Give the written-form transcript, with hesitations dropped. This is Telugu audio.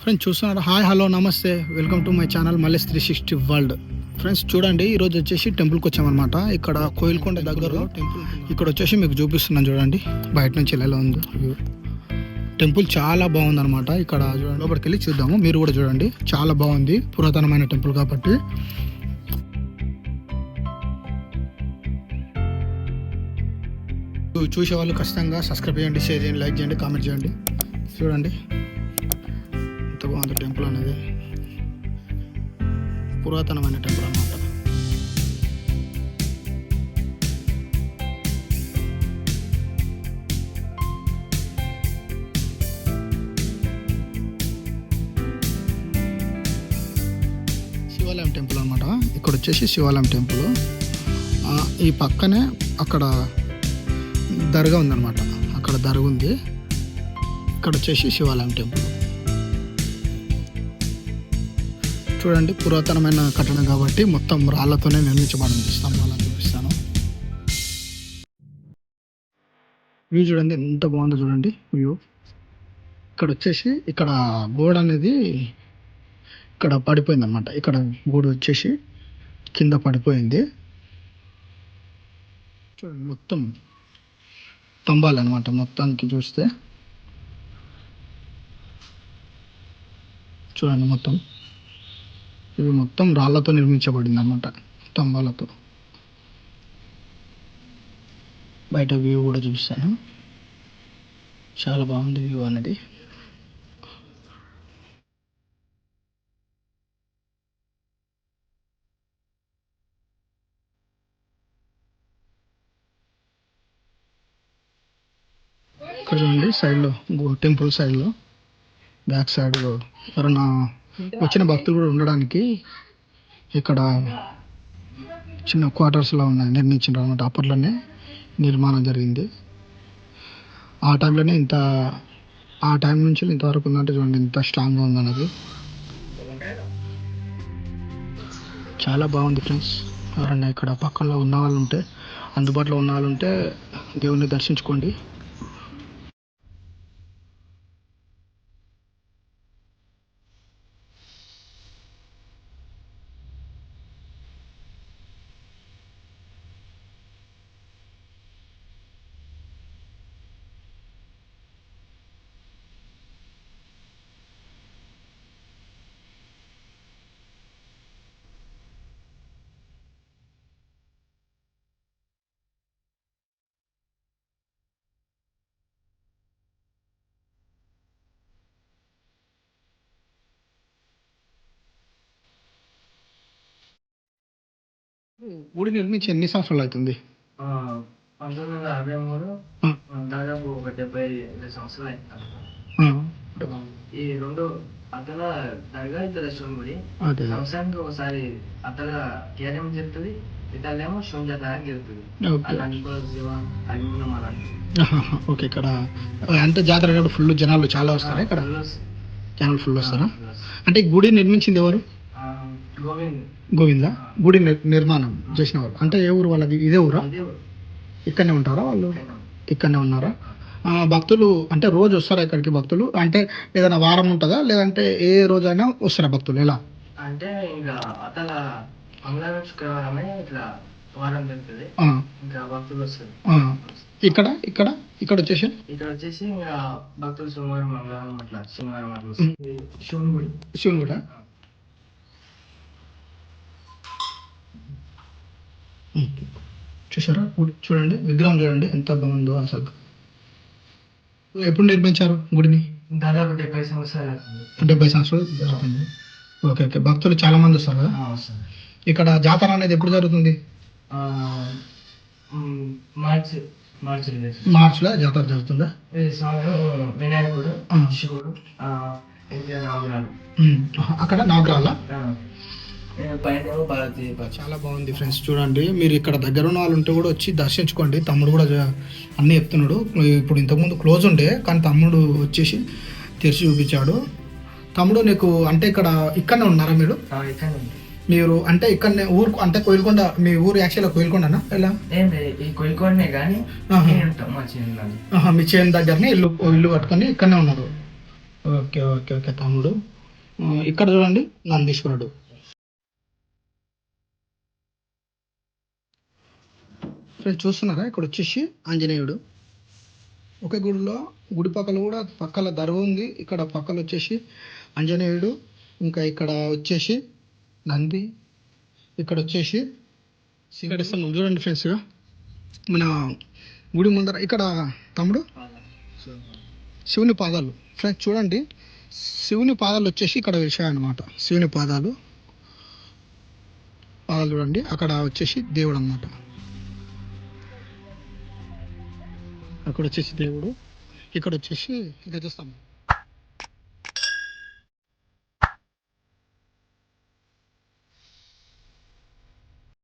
ఫ్రెండ్స్ చూస్తున్నారు. హాయ్ హలో నమస్తే, welcome to my channel Mallesh 360 world. Friends చూడండి, ఈరోజు వచ్చేసి టెంపుల్కి వచ్చామన్నమాట. ఇక్కడ కోయిల్కొండ దగ్గర టెంపుల్. ఇక్కడ వచ్చేసి మీకు చూపిస్తున్నాను చూడండి, బయట నుంచి ఎలా ఉందో టెంపుల్. చాలా బాగుందన్నమాట. ఇక్కడ చూడండి, లోపలికి వెళ్ళి చూద్దాము. మీరు కూడా చూడండి, చాలా బాగుంది, పురాతనమైన టెంపుల్ కాబట్టి. చూసే వాళ్ళు ఖచ్చితంగా సబ్స్క్రైబ్ చేయండి, షేర్ చేయండి, లైక్ చేయండి, కామెంట్ చేయండి. చూడండి ఎంత బాగుంది టెంపుల్ అనేది, పురాతనమైన టెంపుల్ అన్నమాట. శివాలయం టెంపుల్ అనమాట. ఇక్కడ వచ్చేసి శివాలయం టెంపుల్. ఈ పక్కనే అక్కడ దర్గా ఉందన్నమాట. అక్కడ దర్గా ఉంది. ఇక్కడ వచ్చేసి శివాలయం టెంపుల్. చూడండి, పురాతనమైన కట్టడం కాబట్టి మొత్తం రాళ్లతోనే నిర్మించబడింది. స్తంభాలను చూపిస్తాను. వ్యూ చూడండి ఎంత బాగుందో చూడండి వ్యూ. ఇక్కడ వచ్చేసి ఇక్కడ గోడ అనేది ఇక్కడ పడిపోయింది అనమాట. ఇక్కడ గోడ వచ్చేసి కింద పడిపోయింది. చూడండి మొత్తం స్తంభాలు అనమాట. మొత్తానికి చూస్తే చూడండి, మొత్తం ఇవి మొత్తం రాళ్లతో నిర్మించబడింది అన్నమాట, స్తంభాలతో. బయట వ్యూ కూడా చూపిస్తాను. చాలా బాగుంది వ్యూ అనేది. ఇక్కడ చూడండి సైడ్లో, టెంపుల్ సైడ్లో, బ్యాక్ సైడ్ ఎవరన్నా వచ్చిన భక్తులు కూడా ఉండడానికి ఇక్కడ చిన్న క్వార్టర్స్లో ఉన్నాయి, నిర్మించారు అనమాట. అప్పట్లోనే నిర్మాణం జరిగింది. ఆ టైంలోనే ఆ టైం నుంచి ఇంతవరకు ఉందంటే చూడండి ఎంత స్ట్రాంగ్గా ఉందన్నది. చాలా బాగుంది ఫ్రెండ్స్. ఎవరన్నా ఇక్కడ పక్కన ఉన్న వాళ్ళు ఉంటే, అందుబాటులో ఉన్న వాళ్ళు ఉంటే దేవుణ్ణి దర్శించుకోండి. గుడి నిర్మించి ఎన్ని సంవత్సరాలు అవుతుంది? 1963, దాదాపు ఒక 75 సంవత్సరాలు అయింది. ఈ రెండు అద్దల దర్గా, ఇద్దరు శివుని గుడి. సంవత్సరానికి ఒకసారి అద్దల కేరం జరుగుతుంది, ఇతరులేమో శివుని జాతర జరుగుతుంది. ఓకే. ఇక్కడ అంటే జాతర ఫుల్ జనాలు చాలా వస్తారా? ఇక్కడ జనాలు ఫుల్ వస్తారా? అంటే గుడి నిర్మించింది ఎవరు? గోవిందా. గుడి నిర్మాణం చేసిన వారు అంటే ఏ ఊరు వాళ్ళది? ఇదే ఊరా? ఇక్కడనే ఉంటారా వాళ్ళు? ఇక్కడనే ఉన్నారా? భక్తులు అంటే రోజు వస్తారా ఇక్కడికి భక్తులు? అంటే ఏదైనా వారం ఉంటుందా, లేదంటే ఏ రోజైనా వస్తారా భక్తులు? ఎలా అంటే ఇంకా అతల మంగళవారం శుక్రవారమే ఇట్లా వారం జరుగుతుంది, ఇంకా భక్తులు వస్తారు. ఇక్కడ ఇక్కడ ఇక్కడ వచ్చేసి ఇంకా భక్తులు సోమవారం, మంగళవారం అట్లా, శనివారం అట్లా. శివుని కూడా చూసారా? చూడండి విగ్రహం చూడండి ఎంత బాగుందో అసలు. ఎప్పుడు నిర్మించారు గుడిని? దాదాపు 70 సంవత్సరాలు. 70 సంవత్సరాలు జరుగుతుంది. Okay okay. భక్తులు చాలా మంది వస్తారు కదా. ఇక్కడ జాతర అనేది ఎప్పుడు జరుగుతుంది? మార్చిలో జాతర జరుగుతుందా? వినాయకుడు, శివుడు, అక్కడ నవగ్రహాల. చాలా బాగుంది ఫ్రెండ్స్. చూడండి, మీరు ఇక్కడ దగ్గర ఉన్న వాళ్ళు ఉంటే కూడా వచ్చి దర్శించుకోండి. తమ్ముడు కూడా అన్నీ చెప్తున్నాడు. ఇప్పుడు ఇంతకుముందు క్లోజ్ ఉండే, కానీ తమ్ముడు వచ్చేసి తెరిచి చూపించాడు. తమ్ముడు నీకు అంటే ఇక్కడనే ఉన్నారా మీరు? మీరు అంటే ఇక్కడనే ఊరు అంటే కోయిల్కొండ. మీ ఊరు యాక్చువల్గా కోయిల్కొండనా? ఎలా? కోయిల్కొండనే కానీ మీ చేను దగ్గరనే ఇల్లు కట్టుకొని ఇక్కడనే ఉన్నారు. ఓకే ఓకే ఓకే తమ్ముడు. ఇక్కడ చూడండి నందీశ్వరుడు. ఫ్రెండ్స్ చూస్తున్నారా, ఇక్కడ వచ్చేసి ఆంజనేయుడు. ఒకే గుడిలో గుడి పక్కల కూడా పక్కల దర్వ ఉంది. ఇక్కడ పక్కన వచ్చేసి ఆంజనేయుడు, ఇంకా ఇక్కడ వచ్చేసి నంది, ఇక్కడ వచ్చేసి ఇక్కడ ఇస్తున్నాం చూడండి ఫ్రెండ్స్. మన గుడి ముందర ఇక్కడ తమ్ముడు శివుని పాదాలు. ఫ్రెండ్స్ చూడండి, శివుని పాదాలు వచ్చేసి ఇక్కడ వేసాయన్నమాట. శివుని పాదాలు చూడండి, అక్కడ వచ్చేసి దేవుడు అన్నమాట. అక్కడ వచ్చేసి దేవుడు, ఇక్కడ వచ్చేసి గజస్తంభం.